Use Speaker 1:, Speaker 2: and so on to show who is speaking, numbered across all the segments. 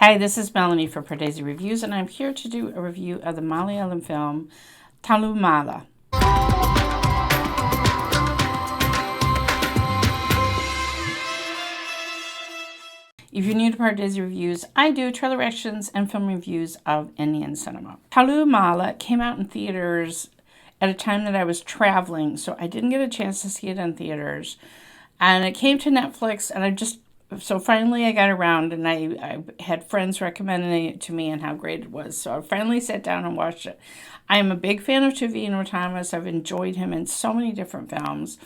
Speaker 1: Hi, this is Melanie for Pardesi Reviews, and I'm here to do a review of the Malayalam film Thallumaala. If you're new to Pardesi Reviews, I do trailer reactions and film reviews of Indian cinema. Thallumaala came out in theaters at a time that I was traveling, so I didn't get a chance to see it in theaters. And it came to Netflix, and so finally I got around, and I had friends recommending it to me and how great it was. So I finally sat down and watched it. I am a big fan of Tovino Thomas. I've enjoyed him in so many different films.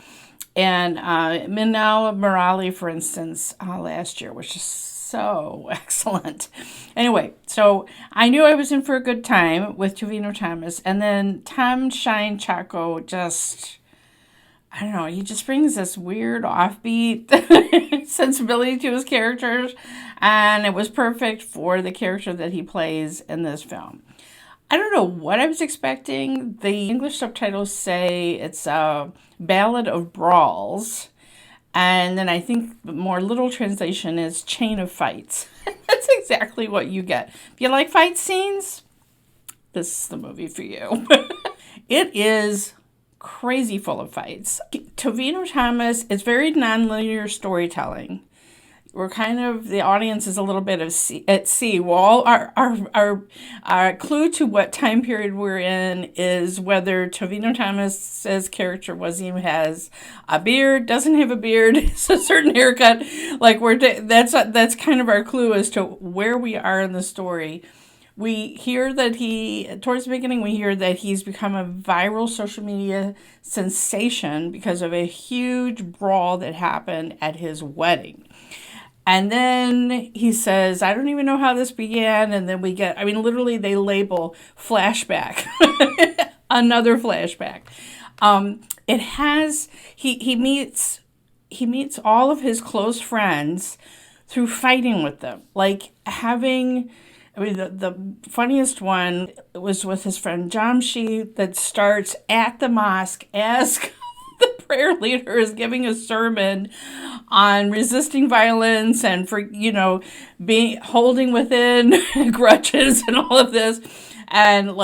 Speaker 1: And Minal Murali, for instance, last year, which is so excellent. Anyway, so I knew I was in for a good time with Tovino Thomas. And then Chacko just... I don't know, he just brings this weird offbeat sensibility to his characters, and it was perfect for the character that he plays in this film. I don't know what I was expecting. The English subtitles say it's a Ballad of Brawls, and then I think the more literal translation is Chain of Fights. That's exactly what you get. If you like fight scenes, this is the movie for you. It is crazy full of fights. Tovino Thomas is very nonlinear storytelling. We're the audience is a little bit at sea. Well, our clue to what time period we're in is whether Tovino Thomas's character Wasim has a beard, doesn't have a beard, it's a certain haircut. Like that's kind of our clue as to where we are in the story. We hear that towards the beginning, we hear that he's become a viral social media sensation because of a huge brawl that happened at his wedding. And then he says, I don't even know how this began. And then literally they label flashback, another flashback. He meets all of his close friends through fighting with them, like the funniest one was with his friend Jamshi that starts at the mosque as the prayer leader is giving a sermon on resisting violence and for, holding within grudges and all of this. And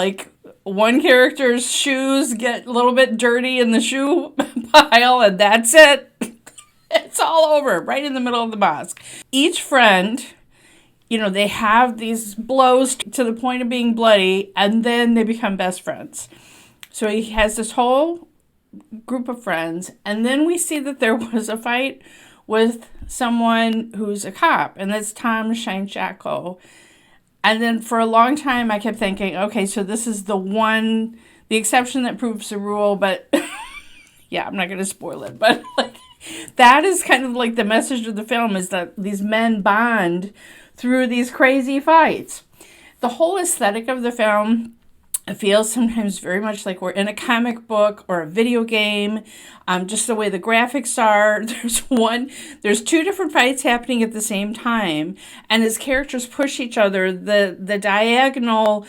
Speaker 1: one character's shoes get a little bit dirty in the shoe pile, and that's it. It's all over right in the middle of the mosque. Each friend... they have these blows to the point of being bloody, and then they become best friends. So he has this whole group of friends, and then we see that there was a fight with someone who's a cop, and that's Chacko. And then for a long time, I kept thinking, okay, so this is the exception that proves the rule, but yeah, I'm not going to spoil it, but that is kind of like the message of the film, is that these men bond through these crazy fights. The whole aesthetic of the film feels sometimes very much like we're in a comic book or a video game, just the way the graphics are. There's two different fights happening at the same time, and his characters push each other. The diagonal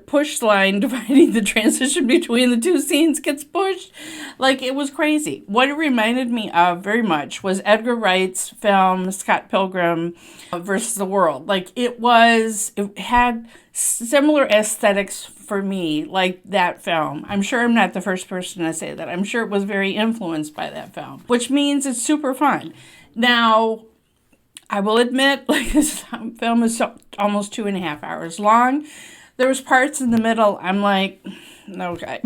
Speaker 1: push line dividing the transition between the two scenes gets pushed. It was crazy. What it reminded me of very much was Edgar Wright's film Scott Pilgrim versus the World. It had similar aesthetics for me, like that film. I'm sure I'm not the first person to say that. I'm sure it was very influenced by that film, which means it's super fun. Now, I will admit, this film is almost 2.5 hours long. There was parts in the middle, I'm like, okay.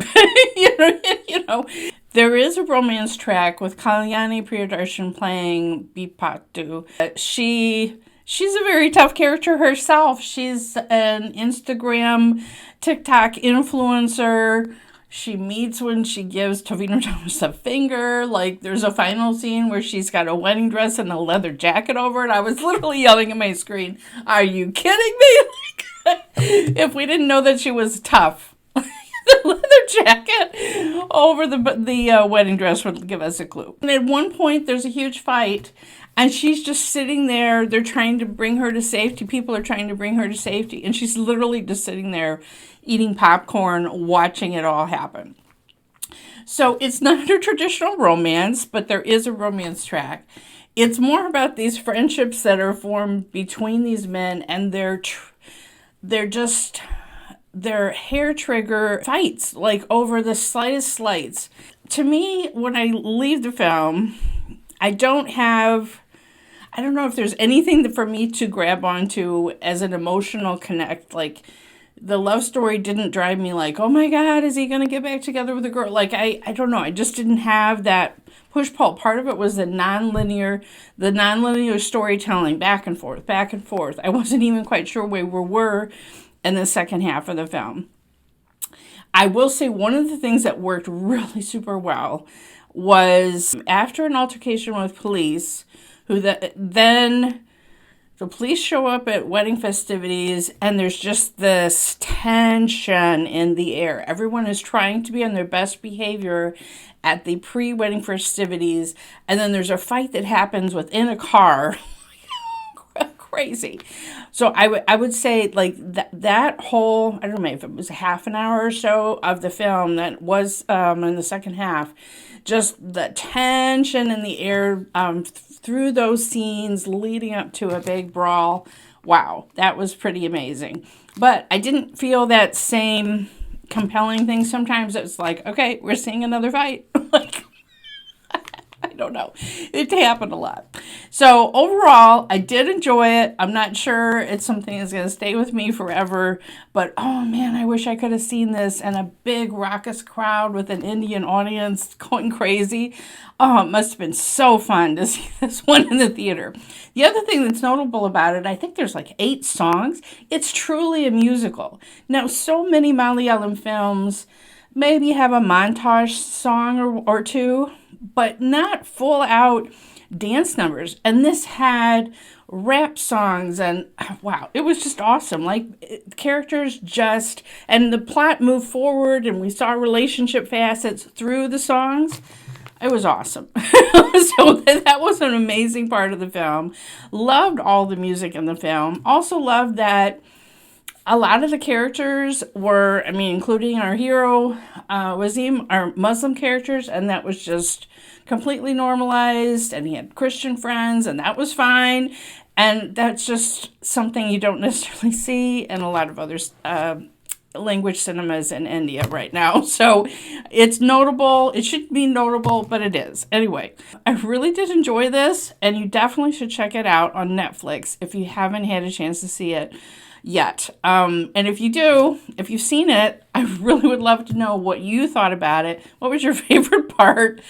Speaker 1: There is a romance track with Kalyani Priyadarshan playing Bipatu. She's a very tough character herself. She's an Instagram, TikTok influencer. She meets when she gives Tovino Thomas a finger. There's a final scene where she's got a wedding dress and a leather jacket over it. I was literally yelling at my screen, are you kidding me? If we didn't know that she was tough, the leather jacket over the wedding dress would give us a clue. And at one point, there's a huge fight, and she's just sitting there. They're trying to bring her to safety. People are trying to bring her to safety, and she's literally just sitting there eating popcorn, watching it all happen. So it's not a traditional romance, but there is a romance track. It's more about these friendships that are formed between these men, and they're just their hair trigger fights, like over the slightest slights. To me, when I leave the film, I don't know if there's anything for me to grab onto as an emotional connect. Like, the love story didn't drive me like, oh my God, is he going to get back together with a girl? Like, I don't know. I just didn't have that push-pull. Part of it was the nonlinear storytelling, back and forth, back and forth. I wasn't even quite sure where we were in the second half of the film. I will say one of the things that worked really super well was after an altercation with police, then the police show up at wedding festivities, and there's just this tension in the air. Everyone is trying to be on their best behavior at the pre-wedding festivities, and then there's a fight that happens within a car. Crazy. So I would say, like, that whole, I don't know if it was half an hour or so of the film that was in the second half, just the tension in the air through those scenes leading up to a big brawl. Wow, that was pretty amazing. But I didn't feel that same compelling thing. Sometimes it's like, okay, we're seeing another fight. Like, I don't know. It happened a lot. So overall, I did enjoy it. I'm not sure it's something that's going to stay with me forever. But, oh man, I wish I could have seen this in a big raucous crowd with an Indian audience going crazy. Oh, it must have been so fun to see this one in the theater. The other thing that's notable about it, I think there's like 8 songs. It's truly a musical. Now, so many Malayalam films maybe have a montage song or two, but not full out dance numbers. And this had rap songs, and wow, it was just awesome. Like, characters and the plot moved forward, and we saw relationship facets through the songs. It was awesome. So that was an amazing part of the film. Loved all the music in the film. Also loved that a lot of the characters were, including our hero, Wazim, are Muslim characters, and that was just completely normalized, and he had Christian friends, and that was fine. And that's just something you don't necessarily see in a lot of other language cinemas in India right now. So it's notable. It shouldn't be notable, but it is. Anyway, I really did enjoy this, and you definitely should check it out on Netflix if you haven't had a chance to see it yet. And if you do, if you've seen it, I really would love to know what you thought about it. What was your favorite part?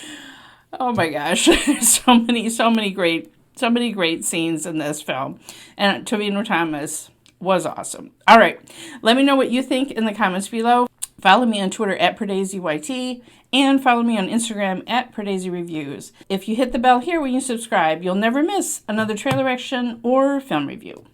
Speaker 1: Oh my gosh, so many great scenes in this film. And Tovino Thomas was awesome. All right, let me know what you think in the comments below. Follow me on Twitter at PardesiYT, and follow me on Instagram at Pardesi Reviews. If you hit the bell here when you subscribe, you'll never miss another trailer action or film review.